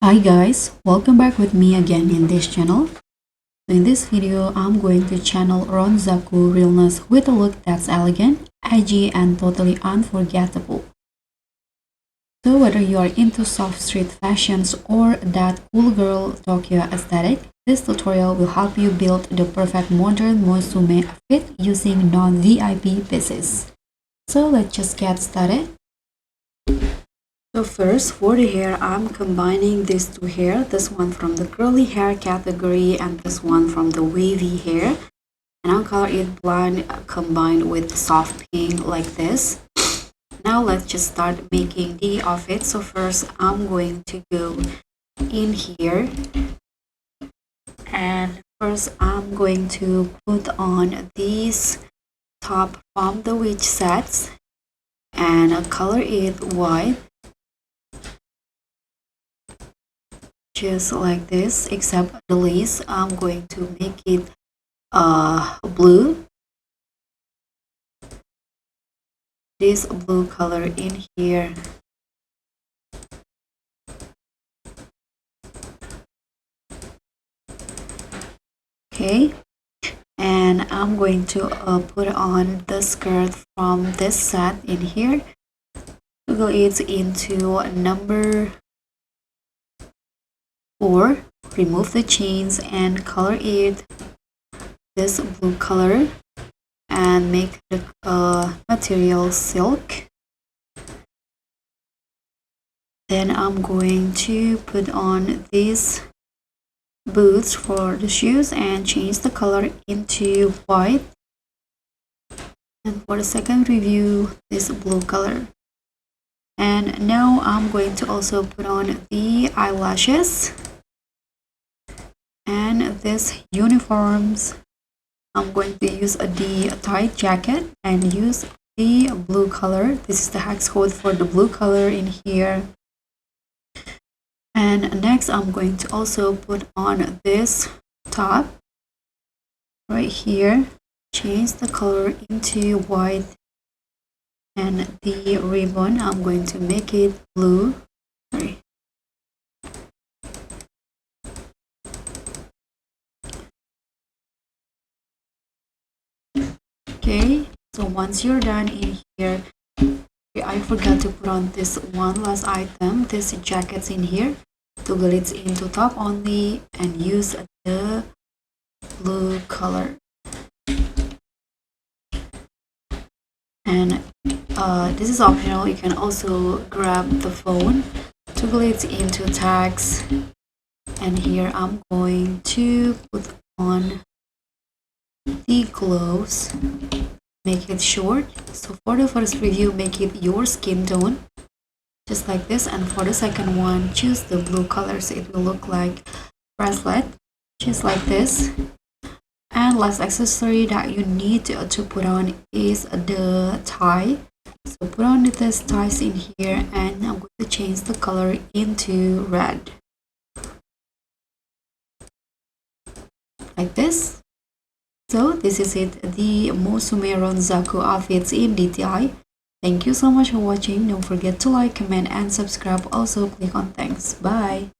Hi guys, welcome back with me again in this channel. In this video, I'm going to channel Ronzaku Realness with a look that's elegant, edgy, and totally unforgettable. So whether you are into soft street fashions or that cool girl Tokyo aesthetic, this tutorial will help you build the perfect modern Mosume outfit using non-VIP pieces. So let's just get started. So first, for the hair, I'm combining these two hair, this one from the curly hair category and this one from the wavy hair. And I'll color it blonde combined with soft pink like this. Now let's just start making the outfit. So first, I'm going to go in here. And first, I'm going to put on these top from the witch sets and I'll color it white. Just like this, except the lace I'm going to make it blue, this blue color in here. Okay, and I'm going to put on the skirt from this set in here. Go it into number 4, remove the chains and color it this blue color and make the material silk. Then I'm going to put on these boots for the shoes and change the color into white. And for the second review, this blue color. And now I'm going to also put on the eyelashes and this uniforms. I'm going to use the tight jacket and use the blue color. This is the hex code for the blue color in here. And next I'm going to also put on this top right here, change the color into white, and the ribbon I'm going to make it blue. Sorry. Okay, so once you're done in here, I forgot to put on this one last item, this jackets in here. Toggle it into top only and use the blue color. And this is optional. You can also grab the phone, toggle it into tags, and here I'm going to put on the gloves, make it short. So for the first review, make it your skin tone, just like this. And for the second one, choose the blue color so it will look like bracelet, just like this. And last accessory that you need to put on is the tie. So put on this ties in here and I'm going to change the color into red, like this. So this is it, the Mosume Ronzaku outfits in DTI. Thank you so much for watching. Don't forget to like, comment, and subscribe. Also click on thanks. Bye.